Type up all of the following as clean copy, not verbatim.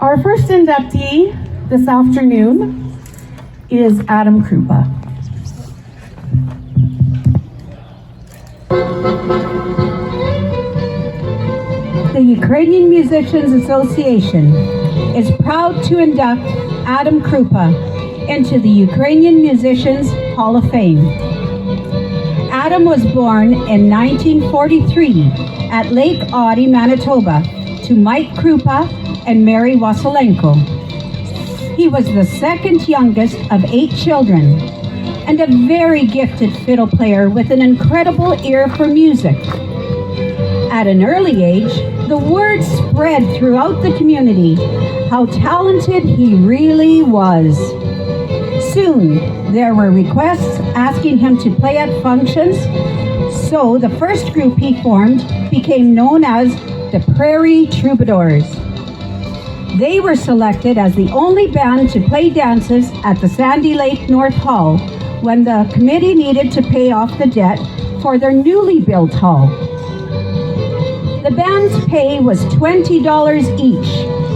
Our first inductee this afternoon is Adam Krupa. The Ukrainian Musicians Association is proud to induct Adam Krupa into the Ukrainian Musicians Hall of Fame. Adam was born in 1943 at Lake Audi, Manitoba, to Mike Krupa and Mary Wasilenko. He was the second youngest of 8 children and a very gifted fiddle player with an incredible ear for music. At an early age, the word spread throughout the community how talented he really was. Soon, there were requests asking him to play at functions, so the first group he formed became known as the Prairie Troubadours. They were selected as the only band to play dances at the Sandy Lake North Hall when the committee needed to pay off the debt for their newly built hall. The band's pay was $20 each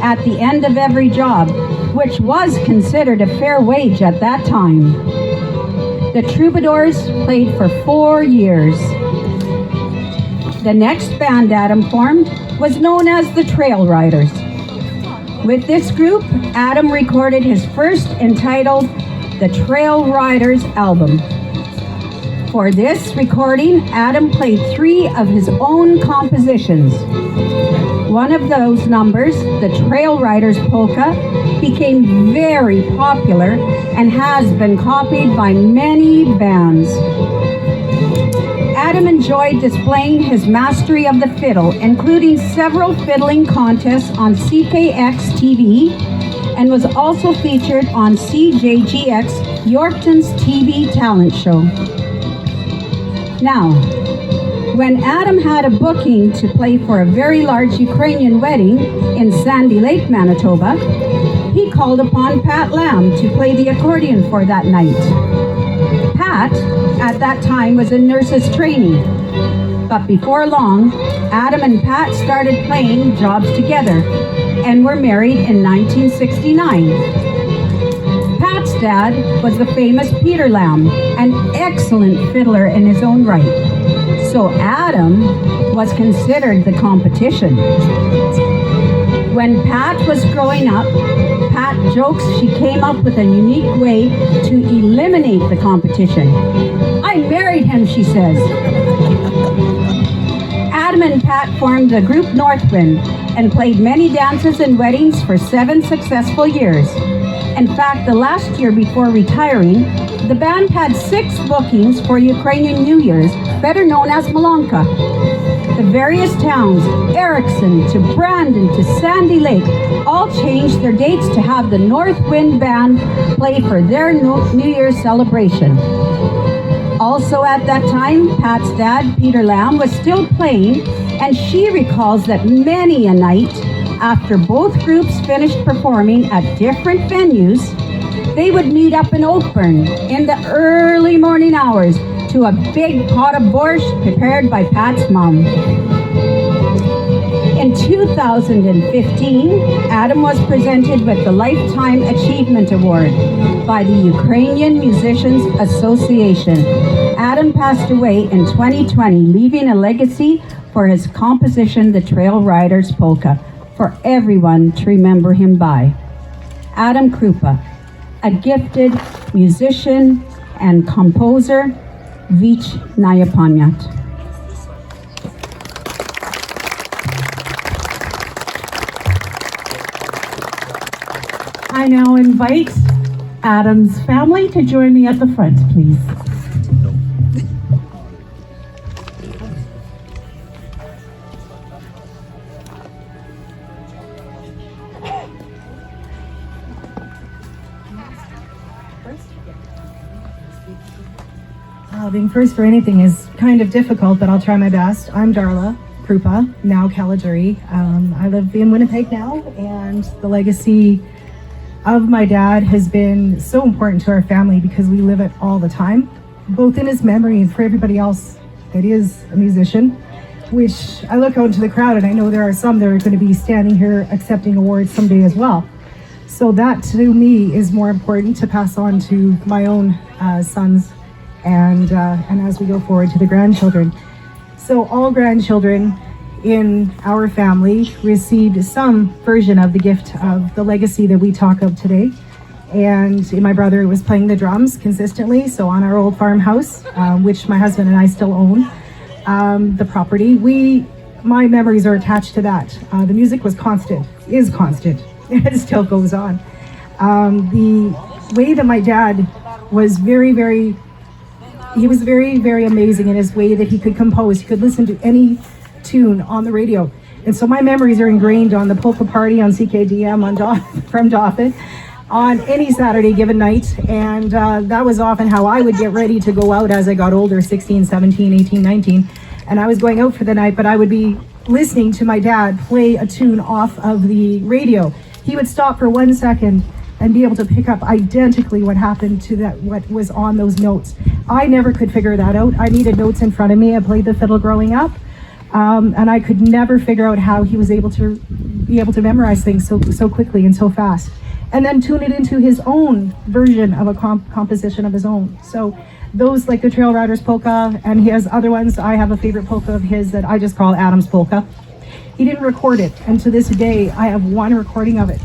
at the end of every job, which was considered a fair wage at that time. The Troubadours played for 4 years. The next band Adam formed was known as the Trail Riders. With this group, Adam recorded his first entitled The Trail Riders album. For this recording, Adam played 3 of his own compositions. One of those numbers, the Trail Riders Polka, became very popular and has been copied by many bands. Adam enjoyed displaying his mastery of the fiddle, including several fiddling contests on CKX TV, and was also featured on CJGX Yorkton's TV talent show. Now, when Adam had a booking to play for a very large Ukrainian wedding in Sandy Lake, Manitoba, he called upon Pat Lamb to play the accordion for that night. Pat, at that time, was in nurse's training, but before long, Adam and Pat started playing jobs together and were married in 1969. Pat's dad was the famous Peter Lamb, an excellent fiddler in his own right. So Adam was considered the competition. When Pat was growing up, Pat jokes she came up with a unique way to eliminate the competition. I married him, she says. Adam and Pat formed the group Northwind and played many dances and weddings for 7 successful years. In fact, the last year before retiring, the band had 6 bookings for Ukrainian New Year's, better known as Malonka. The various towns, Erickson to Brandon to Sandy Lake, all changed their dates to have the North Wind Band play for their New Year's celebration. Also at that time, Pat's dad, Peter Lamb, was still playing, and she recalls that many a night, after both groups finished performing at different venues, they would meet up in Oakburn in the early morning hours to a big pot of borscht prepared by Pat's mom. In 2015, Adam was presented with the Lifetime Achievement Award by the Ukrainian Musicians Association. Adam passed away in 2020, leaving a legacy for his composition, The Trail Riders Polka, for everyone to remember him by. Adam Krupa, a gifted musician and composer, Vich Naya Pamyat. I now invite Adam's family to join me at the front, please. Being first for anything is kind of difficult, but I'll try my best. I'm Darla Krupa, now Kalajuri. I live in Winnipeg now, and the legacy of my dad has been so important to our family because we live it all the time, both in his memory and for everybody else that is a musician. which I look out into the crowd and I know there are some that are going to be standing here accepting awards someday as well. So that to me is more important to pass on to my own sons and as we go forward to the grandchildren. So all grandchildren in our family received some version of the gift of the legacy that we talk of today. And my brother was playing the drums consistently. So on our old farmhouse, which my husband and I still own, the property, my memories are attached to that. The music was constant, is constant. It still goes on. The way that my dad was very, very amazing in his way that he could compose. He could listen to any tune on the radio. And so my memories are ingrained on the polka party on CKDM from Dauphin on any Saturday given night. And that was often how I would get ready to go out as I got older, 16, 17, 18, 19. And I was going out for the night, but I would be listening to my dad play a tune off of the radio. He would stop for 1 second and be able to pick up identically what happened to that, what was on those notes. I never could figure that out. I needed notes in front of me. I played the fiddle growing up. And I could never figure out how he was able to memorize things so quickly and so fast, and then tune it into his own version of a composition of his own. So those, like the Trail Riders polka, and he has other ones. I have a favorite polka of his that I just call Adam's polka. He didn't record it, and to this day I have one recording of it,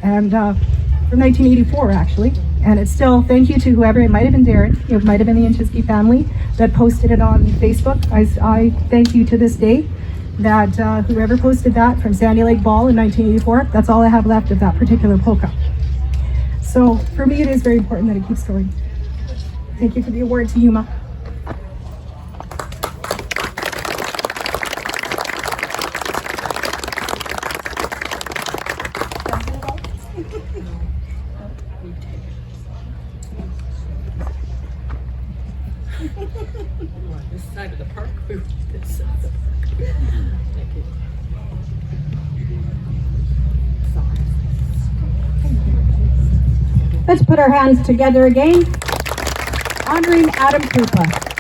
and from 1984 actually. And it's still, thank you to whoever, it might have been Darren, it might have been the Inchiski family that posted it on Facebook. I thank you to this day that whoever posted that from Sandy Lake Ball in 1984, that's all I have left of that particular polka. So for me, it is very important that it keeps going. Thank you for the award to Yuma. This side of the park, we were this side of the park. Thank you. Let's put our hands together again, honoring Adam Krupa.